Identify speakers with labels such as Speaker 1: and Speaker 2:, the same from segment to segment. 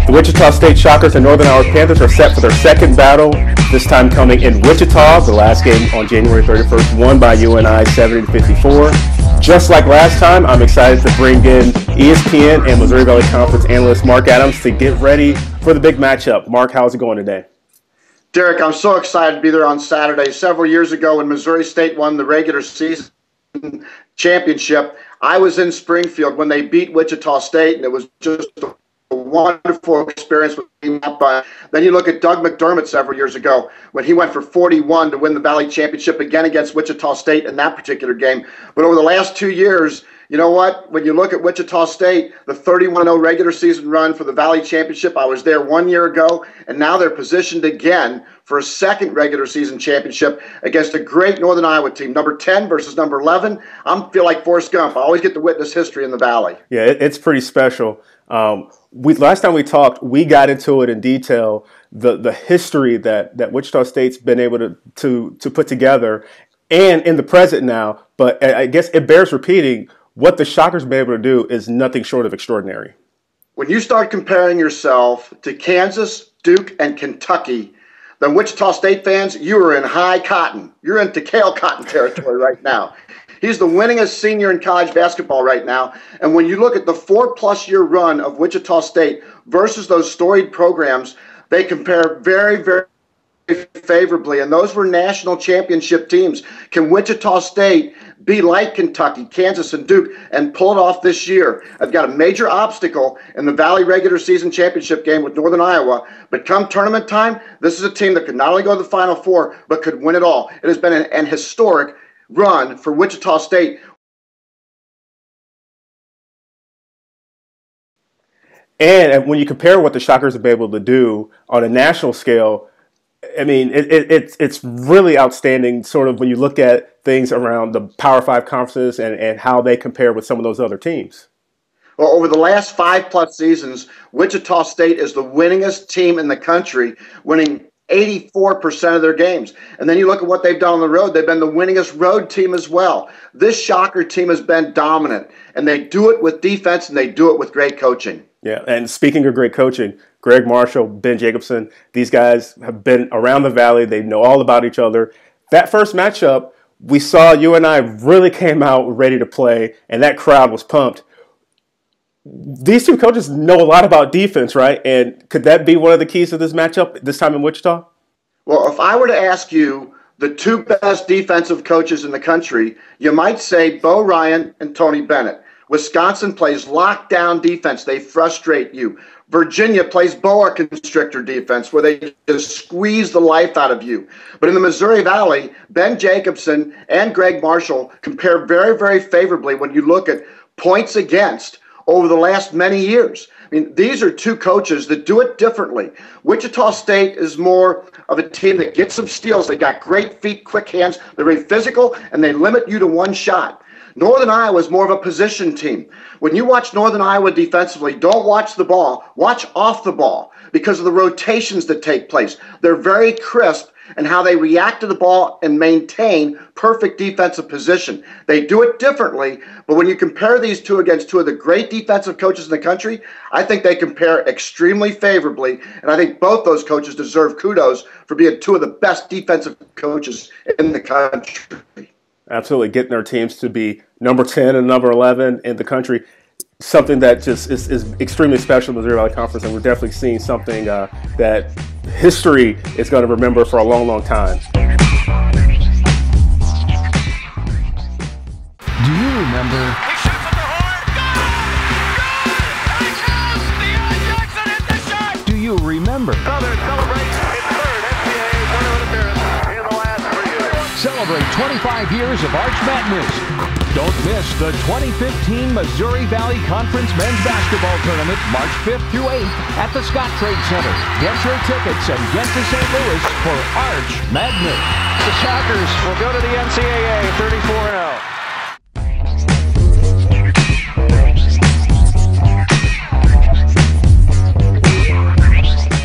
Speaker 1: The Wichita State Shockers and Northern Iowa Panthers are set for their second battle, this time coming in Wichita. The last game on January 31st, won by UNI 70-54. Just like last time, I'm excited to bring in ESPN and Missouri Valley Conference analyst Mark Adams to get ready for the big matchup. Mark, how's it going today?
Speaker 2: Derek, I'm so excited to be there on Saturday. Several years ago when Missouri State won the regular season championship, I was in Springfield when they beat Wichita State, and it was just a wonderful experience. Then you look at Doug McDermott several years ago when he went for 41 to win the Valley Championship again against Wichita State in that particular game. But over the last 2 years, you know what? When you look at Wichita State, the 31-0 regular season run for the Valley Championship, I was there 1 year ago, and now they're positioned again for a second regular season championship against a great Northern Iowa team, number 10 versus number 11. I feel like Forrest Gump. I always get to witness history in the Valley.
Speaker 1: Yeah, it's pretty special. Last time we talked, we got into it in detail, the history that Wichita State's been able to put together, and in the present now. But I guess it bears repeating. What the Shockers have been able to do is nothing short of extraordinary.
Speaker 2: When you start comparing yourself to Kansas, Duke, and Kentucky, then Wichita State fans, you are in high cotton. You're in Takale Cotton territory right now. He's the winningest senior in college basketball right now. And when you look at the 4+ year run of Wichita State versus those storied programs, they compare very, very favorably. And those were national championship teams. Can Wichita State be like Kentucky, Kansas, and Duke and pull it off this year? I've got a major obstacle in the Valley regular season championship game with Northern Iowa, but come tournament time, this is a team that could not only go to the Final Four, but could win it all. It has been an historic run for Wichita State.
Speaker 1: And when you compare what the Shockers have been able to do on a national scale, I mean, it's really outstanding, sort of when you look at things around the Power 5 conferences and how they compare with some of those other teams.
Speaker 2: Well, over the last 5+ seasons, Wichita State is the winningest team in the country, winning 84% of their games. And then you look at what they've done on the road. They've been the winningest road team as well. This Shocker team has been dominant, and they do it with defense, and they do it with great coaching.
Speaker 1: Yeah, and speaking of great coaching, Greg Marshall, Ben Jacobson, these guys have been around the Valley. They know all about each other. That first matchup, we saw UNI really came out ready to play, and that crowd was pumped. These two coaches know a lot about defense, right? And could that be one of the keys to this matchup this time in Wichita?
Speaker 2: Well, if I were to ask you the two best defensive coaches in the country, you might say Bo Ryan and Tony Bennett. Wisconsin plays lockdown defense. They frustrate you. Virginia plays boa constrictor defense where they just squeeze the life out of you. But in the Missouri Valley, Ben Jacobson and Greg Marshall compare very, very favorably when you look at points against over the last many years. I mean, these are two coaches that do it differently. Wichita State is more of a team that gets some steals. They got great feet, quick hands. They're very physical, and they limit you to one shot. Northern Iowa is more of a position team. When you watch Northern Iowa defensively, don't watch the ball. Watch off the ball because of the rotations that take place. They're very crisp in how they react to the ball and maintain perfect defensive position. They do it differently, but when you compare these two against two of the great defensive coaches in the country, I think they compare extremely favorably, and I think both those coaches deserve kudos for being two of the best defensive coaches in the country.
Speaker 1: Absolutely, getting their teams to be number 10 and number 11 in the country, something that just is extremely special in the Missouri Valley Conference, and we're definitely seeing something that history is going to remember for a long, long time.
Speaker 3: Do you remember? Do you remember?
Speaker 4: Southern celebrates its third NCAA tournament appearance in the last 3 years.
Speaker 3: Celebrate 25 years of Arch Madness. Don't miss the 2015 Missouri Valley Conference Men's Basketball Tournament, March 5th through 8th at the Scott Trade Center. Get your tickets and get to St. Louis for Arch Madness.
Speaker 4: The Shockers will go to the NCAA 34-0.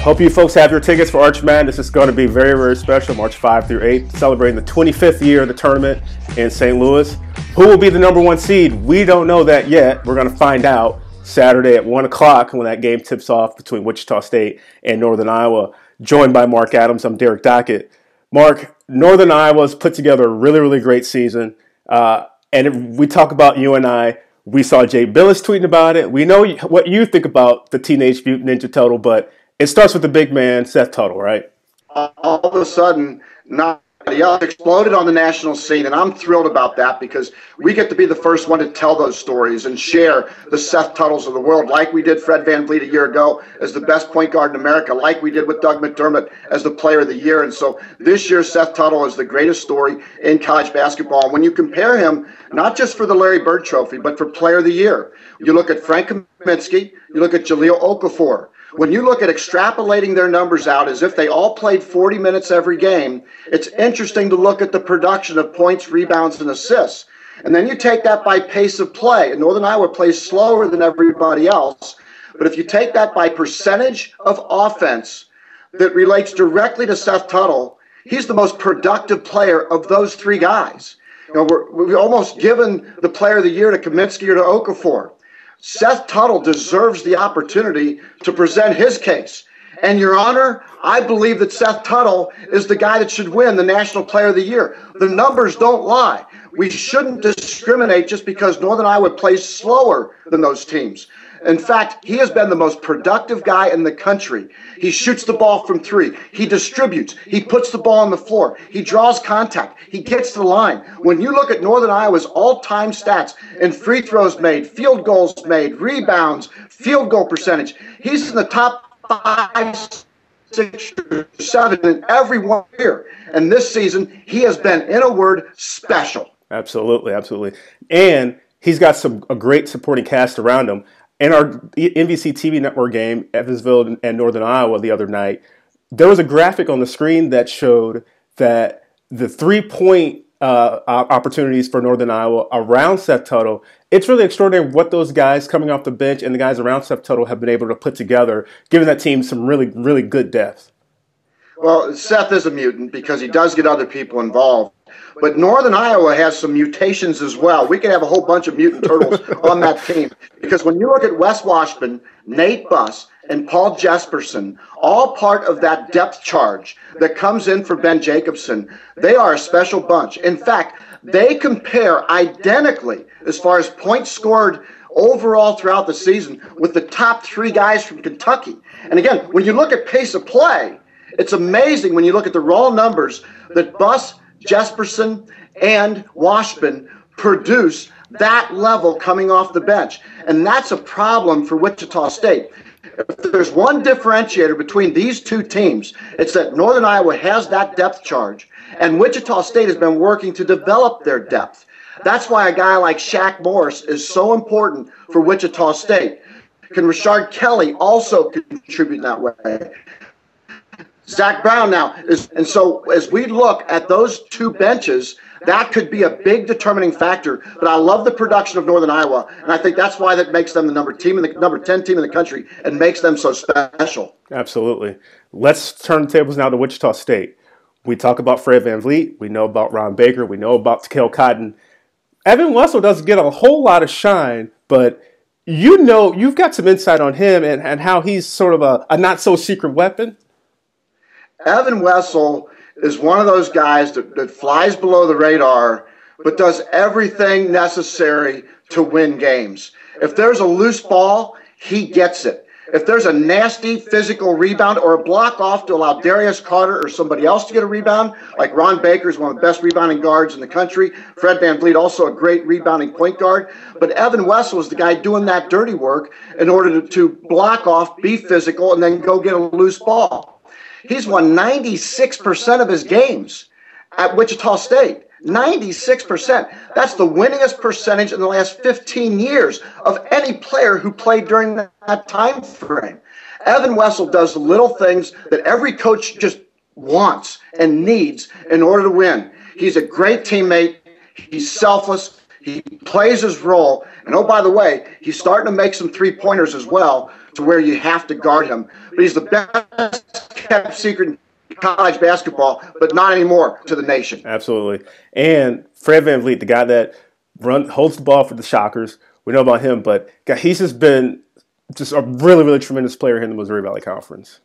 Speaker 1: Hope you folks have your tickets for Arch Madness. It's going to be very, very special, March 5 through 8, celebrating the 25th year of the tournament in St. Louis. Who will be the #1 seed? We don't know that yet. We're going to find out. Saturday at 1 o'clock when that game tips off between Wichita State and Northern Iowa. Joined by Mark Adams, I'm Derek Dockett. Mark, Northern Iowa's put together a really, really great season. And if we talk about UNI, we saw Jay Billis tweeting about it. We know what you think about the Teenage Mutant Ninja Turtle, but it starts with the big man, Seth Tuttle, right?
Speaker 2: All of a sudden, nobody else exploded on the national scene, and I'm thrilled about that because we get to be the first one to tell those stories and share the Seth Tuttles of the world, like we did Fred VanVleet a year ago as the best point guard in America, like we did with Doug McDermott as the player of the year. And so this year, Seth Tuttle is the greatest story in college basketball. And when you compare him, not just for the Larry Bird Trophy, but for player of the year, you look at Frank Kaminsky, you look at Jahlil Okafor. When you look at extrapolating their numbers out as if they all played 40 minutes every game, it's interesting to look at the production of points, rebounds, and assists. And then you take that by pace of play. And Northern Iowa plays slower than everybody else. But if you take that by percentage of offense that relates directly to Seth Tuttle, he's the most productive player of those three guys. You know, we've almost given the player of the year to Kaminsky or to Okafor. Seth Tuttle deserves the opportunity to present his case. And, Your Honor, I believe that Seth Tuttle is the guy that should win the National Player of the Year. The numbers don't lie. We shouldn't discriminate just because Northern Iowa plays slower than those teams. In fact, he has been the most productive guy in the country. He shoots the ball from three. He distributes. He puts the ball on the floor. He draws contact. He gets to the line. When you look at Northern Iowa's all-time stats in free throws made, field goals made, rebounds, field goal percentage, he's in the top 5, 6, or 7 in every one year. And this season, he has been, in a word, special.
Speaker 1: Absolutely, absolutely. And he's got a great supporting cast around him. In our NBC TV network game, Evansville and Northern Iowa the other night, there was a graphic on the screen that showed that the three-point opportunities for Northern Iowa around Seth Tuttle, it's really extraordinary what those guys coming off the bench and the guys around Seth Tuttle have been able to put together, giving that team some really, really good depth.
Speaker 2: Well, Seth is a mutant because he does get other people involved. But Northern Iowa has some mutations as well. We could have a whole bunch of mutant turtles on that team. Because when you look at Wes Washburn, Nate Buss, and Paul Jesperson, all part of that depth charge that comes in for Ben Jacobson, they are a special bunch. In fact, they compare identically as far as points scored overall throughout the season with the top three guys from Kentucky. And again, when you look at pace of play, it's amazing when you look at the raw numbers that Buss, Jesperson, and Washburn produce that level coming off the bench. And that's a problem for Wichita State. If there's one differentiator between these two teams, it's that Northern Iowa has that depth charge, and Wichita State has been working to develop their depth. That's why a guy like Shaq Morris is so important for Wichita State. Can Rashard Kelly also contribute in that way? Zach Brown now is, and so as we look at those two benches, that could be a big determining factor. But I love the production of Northern Iowa, and I think that's why that makes them the number 10 team in the country and makes them so special.
Speaker 1: Absolutely. Let's turn the tables now to Wichita State. We talk about Fred VanVleet. We know about Ron Baker. We know about Takeo Cotton. Evan Wessel doesn't get a whole lot of shine, but you've got some insight on him and how he's sort of a not-so-secret weapon.
Speaker 2: Evan Wessel is one of those guys that flies below the radar, but does everything necessary to win games. If there's a loose ball, he gets it. If there's a nasty physical rebound or a block off to allow Darius Carter or somebody else to get a rebound, like Ron Baker is one of the best rebounding guards in the country. Fred VanVleet, also a great rebounding point guard. But Evan Wessel is the guy doing that dirty work in order to block off, be physical, and then go get a loose ball. He's won 96% of his games at Wichita State. 96%. That's the winningest percentage in the last 15 years of any player who played during that time frame. Evan Wessel does the little things that every coach just wants and needs in order to win. He's a great teammate. He's selfless. He plays his role. And oh, by the way, he's starting to make some three-pointers as well to where you have to guard him. But he's the best kept secret in college basketball, but not anymore to the nation.
Speaker 1: Absolutely. And Fred VanVleet, the guy that holds the ball for the Shockers, we know about him, but God, he's just been just a really, really tremendous player here in the Missouri Valley Conference.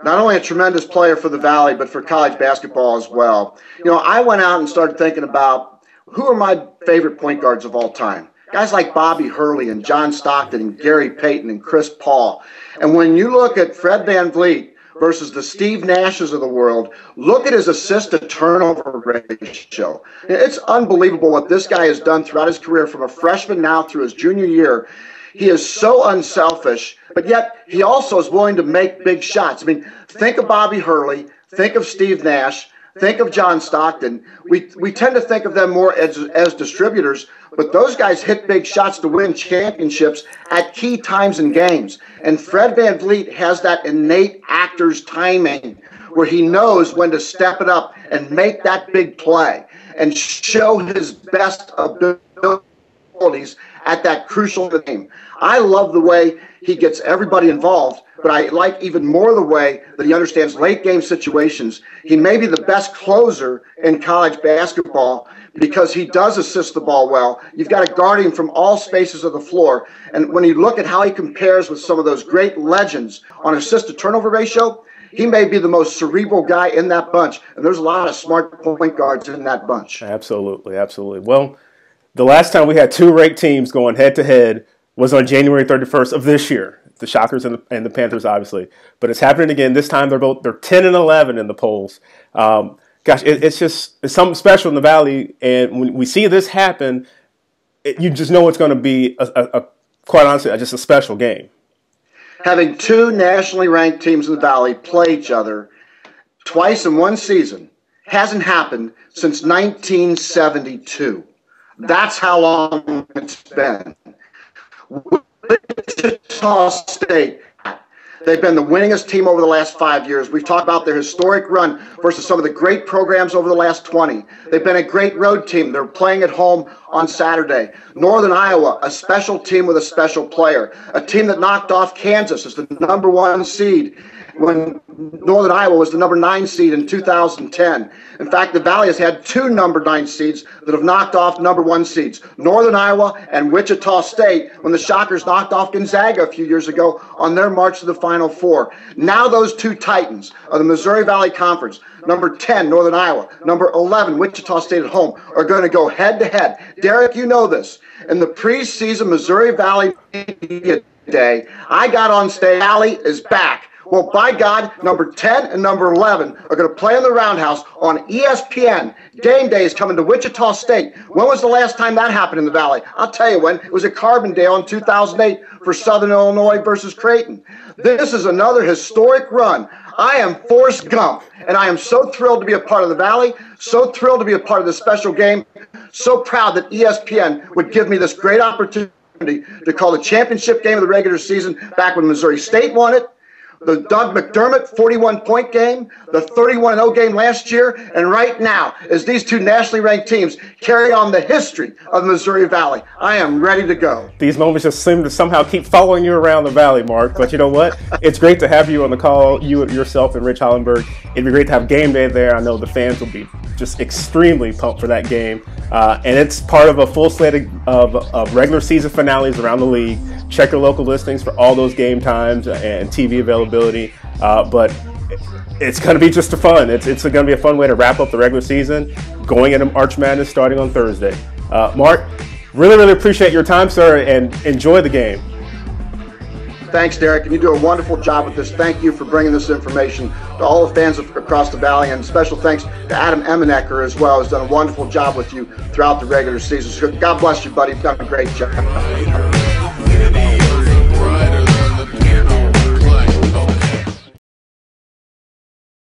Speaker 2: Not only a tremendous player for the Valley, but for college basketball as well. You know, I went out and started thinking about who are my favorite point guards of all time. Guys like Bobby Hurley and John Stockton and Gary Payton and Chris Paul. And when you look at Fred VanVleet versus the Steve Nashes of the world, look at his assist-to-turnover ratio. It's unbelievable what this guy has done throughout his career from a freshman now through his junior year. He is so unselfish, but yet he also is willing to make big shots. I mean, think of Bobby Hurley, think of Steve Nash, think of John Stockton. We tend to think of them more as distributors, but those guys hit big shots to win championships at key times in games. And Fred VanVleet has that innate actor's timing where he knows when to step it up and make that big play and show his best abilities at that crucial game. I love the way he gets everybody involved, but I like even more the way that he understands late game situations. He may be the best closer in college basketball because he does assist the ball well. You've got to guard him from all spaces of the floor. And when you look at how he compares with some of those great legends on assist-to-turnover ratio, he may be the most cerebral guy in that bunch. And there's a lot of smart point guards in that bunch.
Speaker 1: Absolutely, absolutely. Well, the last time we had two ranked teams going head-to-head was on January 31st of this year. The Shockers and the Panthers, obviously. But it's happening again. This time they're 10 and 11 in the polls. It's something special in the Valley. And when we see this happen, you just know it's going to be, quite honestly, just a special game.
Speaker 2: Having two nationally ranked teams in the Valley play each other twice in one season hasn't happened since 1972. That's how long it's been. Wichita State, they've been the winningest team over the last 5 years. We've talked about their historic run versus some of the great programs over the last 20. They've been a great road team. They're playing at home on Saturday. Northern Iowa, a special team with a special player. A team that knocked off Kansas as the #1 seed when Northern Iowa was the #9 seed in 2010. In fact, the Valley has had two #9 seeds that have knocked off #1 seeds, Northern Iowa and Wichita State, when the Shockers knocked off Gonzaga a few years ago on their march to the Final Four. Now those two titans of the Missouri Valley Conference, #10, Northern Iowa, #11, Wichita State at home, are going to go head-to-head. Derek, you know this. In the preseason Missouri Valley Media Day, I got on stage, Valley is back. Well, by God, #10 and #11 are going to play in the Roundhouse on ESPN. Game day is coming to Wichita State. When was the last time that happened in the Valley? I'll tell you when. It was at Carbondale in 2008 for Southern Illinois versus Creighton. This is another historic run. I am Forrest Gump, and I am so thrilled to be a part of the Valley, so thrilled to be a part of this special game, so proud that ESPN would give me this great opportunity to call the championship game of the regular season back when Missouri State won it, the Doug McDermott 41-point game, the 31-0 game last year, and right now, as these two nationally ranked teams carry on the history of the Missouri Valley, I am ready to go.
Speaker 1: These moments just seem to somehow keep following you around the Valley, Mark. But you know what? It's great to have you on the call, you yourself and Rich Hollenberg. It'd be great to have game day there. I know the fans will be just extremely pumped for that game. And it's part of a full slate of regular season finales around the league. Check your local listings for all those game times and TV availability. But it's going to be just fun. It's going to be a fun way to wrap up the regular season, going into March Madness starting on Thursday. Mark, really, really appreciate your time, sir, and enjoy the game.
Speaker 2: Thanks, Derek, and you do a wonderful job with this. Thank you for bringing this information to all the fans across the Valley, and special thanks to Adam Emenecker as well, who's done a wonderful job with you throughout the regular season. So God bless you, buddy. You've done a great job.